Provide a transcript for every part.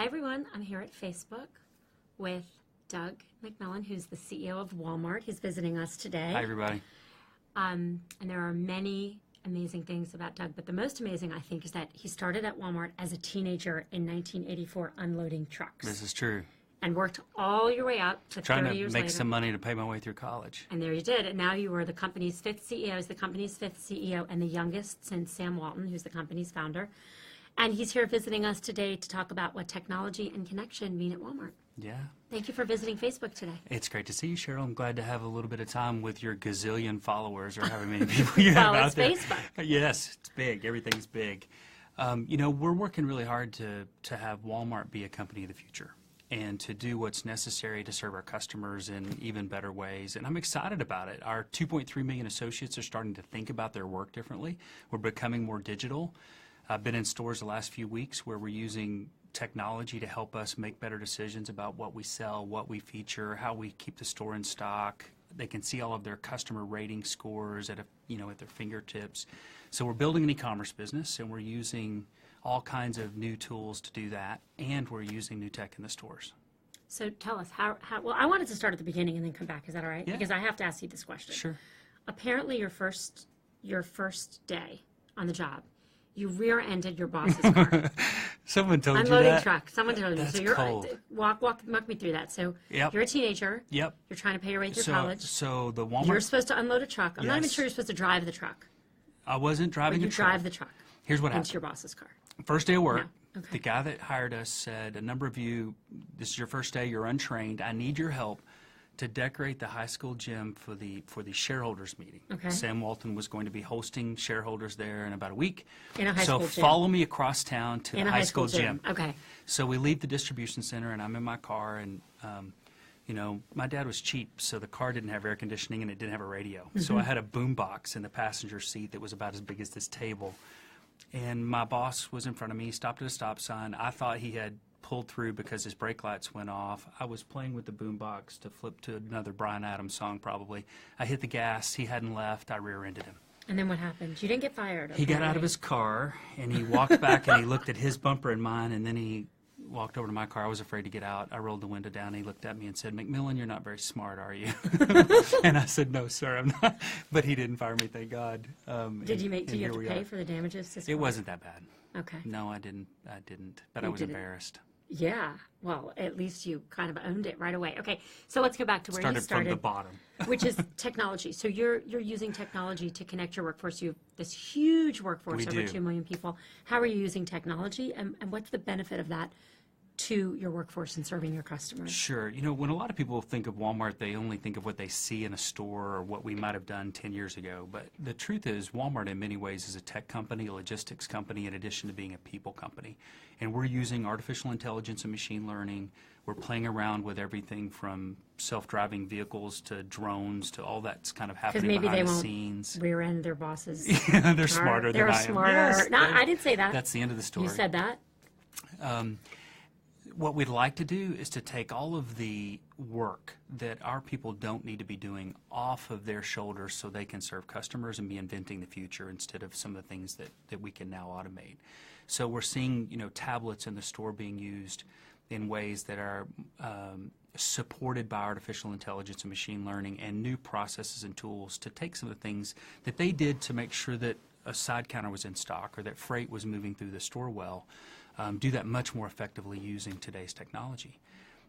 Hi, everyone. I'm here at Facebook with Doug McMillon, who's the CEO of Walmart. He's visiting us today. Hi, everybody. And there are many amazing things about Doug, but the most amazing, I think, is that he started at Walmart as a teenager in 1984 unloading trucks. This is true. And worked all your way up to 30 Trying years to make later. some money to pay my way through college. And there you did. And now you are the company's fifth CEO, is the company's fifth CEO, and the youngest since Sam Walton, who's the company's founder. And he's here visiting us today to talk about what technology and connection mean at Walmart. Yeah. Thank you for visiting Facebook today. It's great to see you, Sheryl. I'm glad to have a little bit of time with your gazillion followers or however many people you have Well, out it's there. Facebook. Yes, it's big. Everything's big. You know, we're working really hard to have Walmart be a company of the future and to do what's necessary to serve our customers in even better ways. And I'm excited about it. Our 2.3 million associates are starting to think about their work differently. We're becoming more digital. I've been in stores the last few weeks where we're using technology to help us make better decisions about what we sell, what we feature, how we keep the store in stock. They can see all of their customer rating scores at their fingertips. So we're building an e-commerce business, and we're using all kinds of new tools to do that, and we're using new tech in the stores. So tell us, well, I wanted to start at the beginning and then come back. Is that all right? Yeah. Because I have to ask you this question. Sure. Apparently your first day on the job, you rear-ended your boss's car. Someone told you that? Unloading truck. Someone told me. That's So you're cold. walk me through that. So Yep. you're a teenager. Yep. You're trying to pay your way through college. So the Walmart. You're supposed to unload a truck. I'm not even Yes. sure you're supposed to drive the truck. I wasn't driving But you a truck. drive the truck Here's what into happened. your boss's car. First day of work, No. Okay. the guy that hired us said, a number of you, this is your first day, you're untrained, I need your help to decorate the high school gym for the shareholders meeting. Okay. Sam Walton was going to be hosting shareholders there in about a week. In a high school gym. So follow me across town to In the a high school gym. Okay. So we leave the distribution center, and I'm in my car, and my dad was cheap, so the car didn't have air conditioning and it didn't have a radio. So I had a boom box in the passenger seat that was about as big as this table. And my boss was in front of me, stopped at a stop sign. I thought he had pulled through because his brake lights went off. I was playing with the boom box to flip to another Bryan Adams song probably. I hit the gas. He hadn't left. I rear-ended him. And then what happened? You didn't get fired. He got out of apparently. his car, and he walked back, and he looked at his bumper and mine, and then he walked over to my car. I was afraid to get out. I rolled the window down, and he looked at me and said, "McMillon, you're not very smart, are you?" And I said, "No, sir, I'm not." But he didn't fire me, thank God. Did you have to pay for the damages? It wasn't that bad. Okay. No, I didn't. But I was didn't. embarrassed. Yeah. Well, at least you kind of owned it right away. Okay. So let's go back to where you Started started. from the bottom. Which is technology. So you're using technology to connect your workforce. You have this huge workforce, We over do. 2 million people. How are you using technology, and what's the benefit of that to your workforce and serving your customers? Sure. You know, when a lot of people think of Walmart, they only think of what they see in a store or what we might have done 10 years ago. But the truth is, Walmart in many ways is a tech company, a logistics company, in addition to being a people company. And we're using artificial intelligence and machine learning. We're playing around with everything from self-driving vehicles to drones to all that's kind of Because happening maybe they behind the won't scenes. rear-end their bosses. Yeah, they're smarter They're than I am. smarter. Yes, No, I didn't say that. That's the end of the story. You said that? What we'd like to do is to take all of the work that our people don't need to be doing off of their shoulders so they can serve customers and be inventing the future instead of some of the things that we can now automate. So we're seeing, tablets in the store being used in ways that are supported by artificial intelligence and machine learning and new processes and tools to take some of the things that they did to make sure that a side counter was in stock or that freight was moving through the store well. Do that much more effectively using today's technology.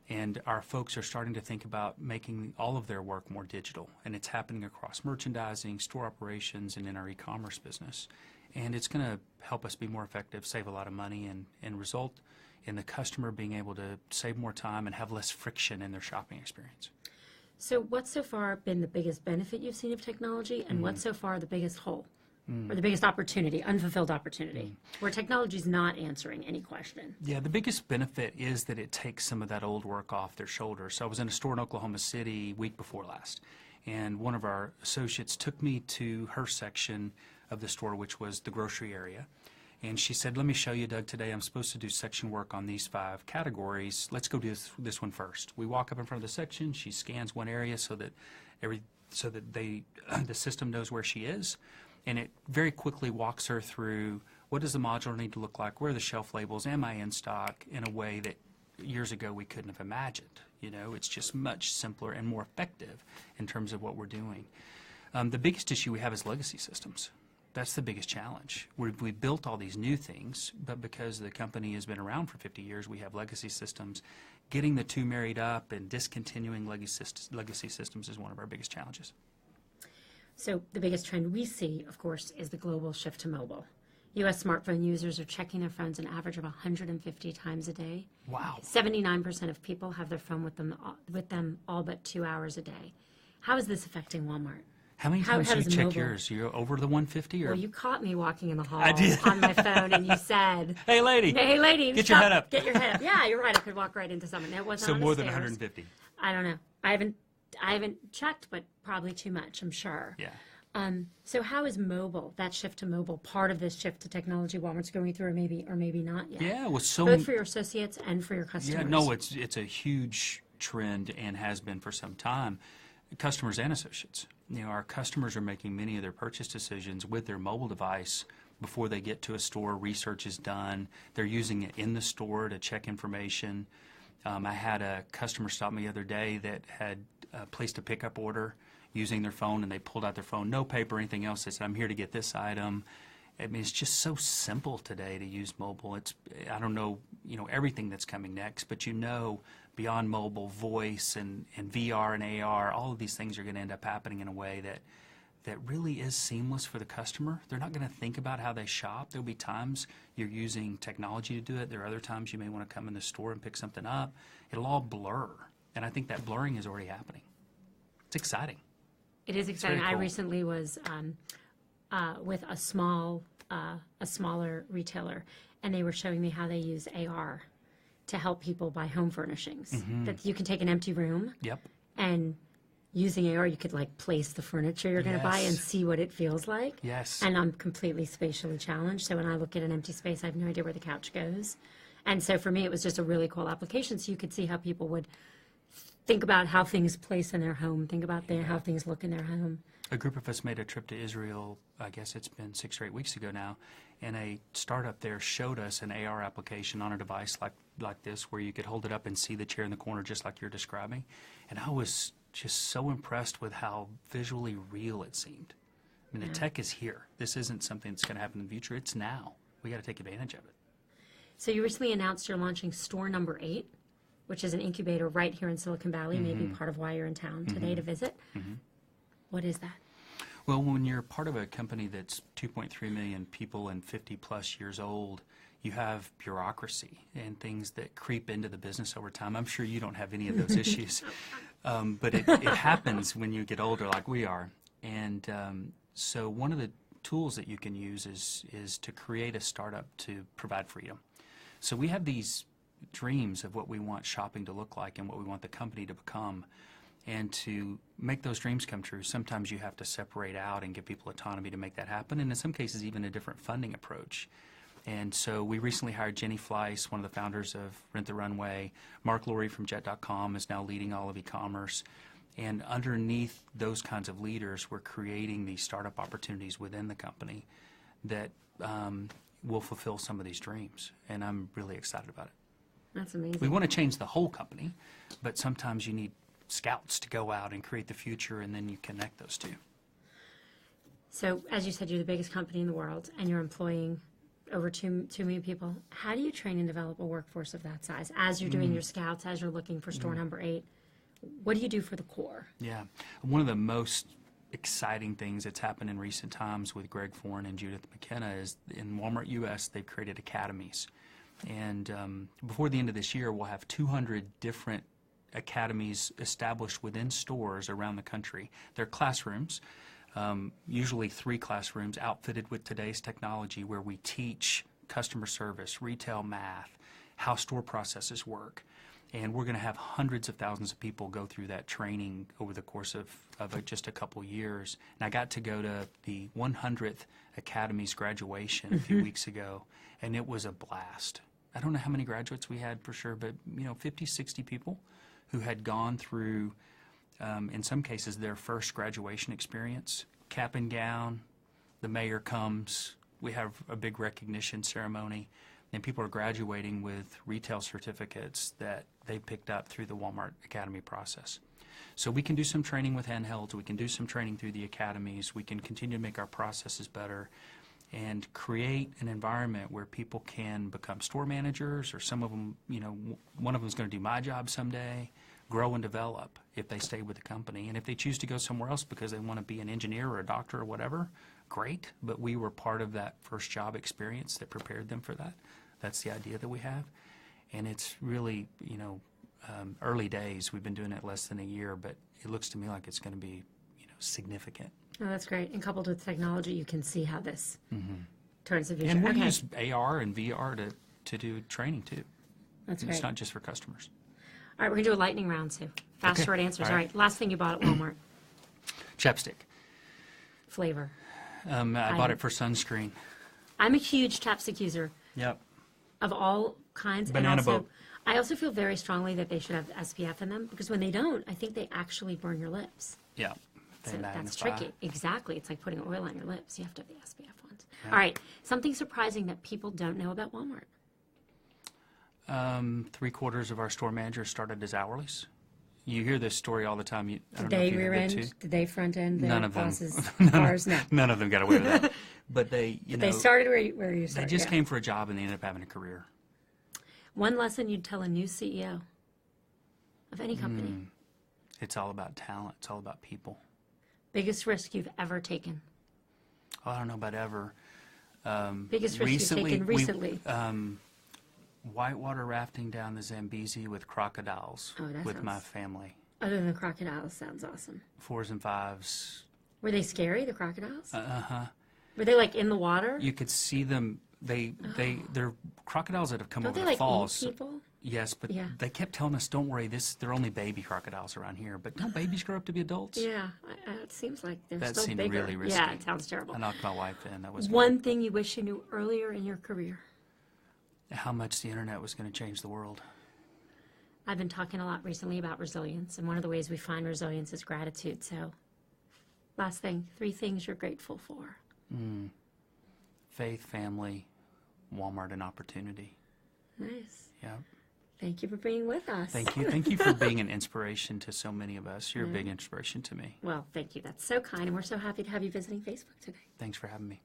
And our folks are starting to think about making all of their work more digital, and it's happening across merchandising, store operations, and in our e-commerce business. And it's going to help us be more effective, save a lot of money, and result in the customer being able to save more time and have less friction in their shopping experience. So what's so far been the biggest benefit you've seen of technology, and what's so far the biggest hole? Or the biggest opportunity, unfulfilled opportunity, where technology's not answering any question? Yeah, the biggest benefit is that it takes some of that old work off their shoulders. So I was in a store in Oklahoma City week before last, and one of our associates took me to her section of the store, which was the grocery area. And she said, "Let me show you, Doug, today I'm supposed to do section work on these 5 categories. Let's go do this one first." We walk up in front of the section. She scans one area so that the system knows where she is. And it very quickly walks her through what does the modular need to look like? Where are the shelf labels? Am I in stock? In a way that years ago we couldn't have imagined. You know, it's just much simpler and more effective in terms of what we're doing. The biggest issue we have is legacy systems. That's the biggest challenge. We built all these new things, but because the company has been around for 50 years, we have legacy systems. Getting the two married up and discontinuing legacy systems is one of our biggest challenges. So the biggest trend we see, of course, is the global shift to mobile. U.S. smartphone users are checking their phones an average of 150 times a day. Wow. 79% of people have their phone with them all but 2 hours a day. How is this affecting Walmart? How many times do you does check mobile- yours? You're over the 150? Or? Well, you caught me walking in the hall I did. on my phone, and you said, Hey, lady. "Hey, lady, Get your stop, head up." Get your head up." Yeah, you're right. I could walk right into someone. It wasn't So on the more than stairs. 150. I don't know. I haven't checked, but probably too much, I'm sure. Yeah. So how is mobile, that shift to mobile, part of this shift to technology Walmart's going through, or maybe not yet? Yeah, well, so Both for your associates and for your customers. Yeah, no, it's a huge trend and has been for some time. Customers and associates. You know, our customers are making many of their purchase decisions with their mobile device before they get to a store. Research is done. They're using it in the store to check information. I had a customer stop me the other day that had placed a pickup order using their phone, and they pulled out their phone, no paper or anything else. They said, "I'm here to get this item." I mean, it's just so simple today to use mobile. I don't know, everything that's coming next, but beyond mobile, voice and VR and AR, all of these things are going to end up happening in a way that really is seamless for the customer. They're not going to think about how they shop. There'll be times you're using technology to do it. There are other times you may want to come in the store and pick something up. It'll all blur, and I think that blurring is already happening. It's exciting. It is exciting. very I cool. recently was with a smaller retailer, and they were showing me how they use AR to help people buy home furnishings. That you can take an empty room, Yep. and using AR, you could place the furniture you're going to buy and Yes. see what it feels like. Yes. And I'm completely spatially challenged, so when I look at an empty space, I have no idea where the couch goes. And so for me, it was just a really cool application, so you could see how people would think about how things place in their home, think about how things look in their home. A group of us made a trip to Israel, I guess it's been 6 or 8 weeks ago now, and a startup there showed us an AR application on a device like this where you could hold it up and see the chair in the corner just like you're describing. And I was just so impressed with how visually real it seemed. I mean, the tech is here. This isn't something that's going to happen in the future. It's now. We got to take advantage of it. So you recently announced you're launching store number 8, which is an incubator right here in Silicon Valley, maybe part of why you're in town today to visit. What is that? Well, when you're part of a company that's 2.3 million people and 50-plus years old, you have bureaucracy and things that creep into the business over time. I'm sure you don't have any of those issues, but it happens when you get older like we are. And so one of the tools that you can use is to create a startup to provide freedom. So we have these dreams of what we want shopping to look like and what we want the company to become. And to make those dreams come true, sometimes you have to separate out and give people autonomy to make that happen, and in some cases even a different funding approach. And so we recently hired Jenny Fleiss, one of the founders of Rent the Runway. Mark Laurie from Jet.com is now leading all of e-commerce. And underneath those kinds of leaders, we're creating these startup opportunities within the company that will fulfill some of these dreams. And I'm really excited about it. That's amazing. We want to change the whole company, but sometimes you need scouts to go out and create the future, and then you connect those two. So as you said, you're the biggest company in the world, and you're employing over 2 million people. How do you train and develop a workforce of that size? As you're doing your scouts, as you're looking for store number 8, what do you do for the core? Yeah. One of the most exciting things that's happened in recent times with Greg Foran and Judith McKenna is in Walmart US, they've created academies. And before the end of this year, we'll have 200 different academies established within stores around the country. They're classrooms, usually 3 classrooms outfitted with today's technology where we teach customer service, retail math, how store processes work. And we're going to have hundreds of thousands of people go through that training over the course of just a couple years. And I got to go to the 100th Academy's graduation a few weeks ago, and it was a blast. I don't know how many graduates we had for sure, but 50, 60 people who had gone through, in some cases, their first graduation experience. Cap and gown, the mayor comes, we have a big recognition ceremony, and people are graduating with retail certificates that they picked up through the Walmart Academy process. So we can do some training with handhelds, we can do some training through the academies, we can continue to make our processes better and create an environment where people can become store managers, or some of them, you know, one of them is going to do my job someday, grow and develop if they stay with the company. And if they choose to go somewhere else because they want to be an engineer or a doctor or whatever, great, but we were part of that first job experience that prepared them for that. That's the idea that we have. And it's really, you know, early days. We've been doing it less than a year, but it looks to me like it's going to be, you know, significant. Oh, that's great. And coupled with technology, you can see how this turns the future. And we use AR and VR to do training too. That's great. It's not just for customers. All right, we're going to do a lightning round too. Fast, Okay. short answers. All All right. right, last thing you bought at Walmart. Chapstick. Flavor. I bought it for sunscreen. I'm a huge chapstick user Yep. of all kinds. Banana and also, boat. I also feel very strongly that they should have SPF in them, because when they don't, I think they actually burn your lips. Yeah. They So that's magnify. tricky. Exactly. It's like putting oil on your lips. You have to have the SPF ones. All right. Something surprising that people don't know about Walmart. 3/4 of our store managers started as hourlies. You hear this story all the time. I Did don't know they if you rear heard that end? too. Did they front end their None of them. bosses' cars? No. None of them got away with that. But they, you know, They started where you they started. just yeah. came for a job and they ended up having a career. One lesson you'd tell a new CEO of any company. It's all about talent. It's all about people. Biggest risk you've ever taken. Oh, I don't know about ever. Biggest risk you've taken recently. Whitewater rafting down the Zambezi with crocodiles Oh, that with my sounds- family. Other than the crocodiles, sounds awesome. 4s and 5s. Were they scary, the crocodiles? Uh-huh. Were they like in the water? You could see them. They're crocodiles that have come Don't over they the like falls. eat people? Yes, but Yeah. they kept telling us, "Don't worry, they're only baby crocodiles around here." But don't babies grow up to be adults? Yeah, it seems like they're That still seemed bigger. really risky. Yeah, it sounds terrible. I knocked my wife in. That was One thing you wish you knew earlier in your career. how much the internet was going to change the world. I've been talking a lot recently about resilience, and one of the ways we find resilience is gratitude. So, last thing, 3 things you're grateful for. Faith, family, Walmart, and opportunity. Nice. Yeah. Thank you for being with us. Thank you. Thank you for being an inspiration to so many of us. You're a big inspiration to me. Well, thank you. That's so kind, and we're so happy to have you visiting Facebook today. Thanks for having me.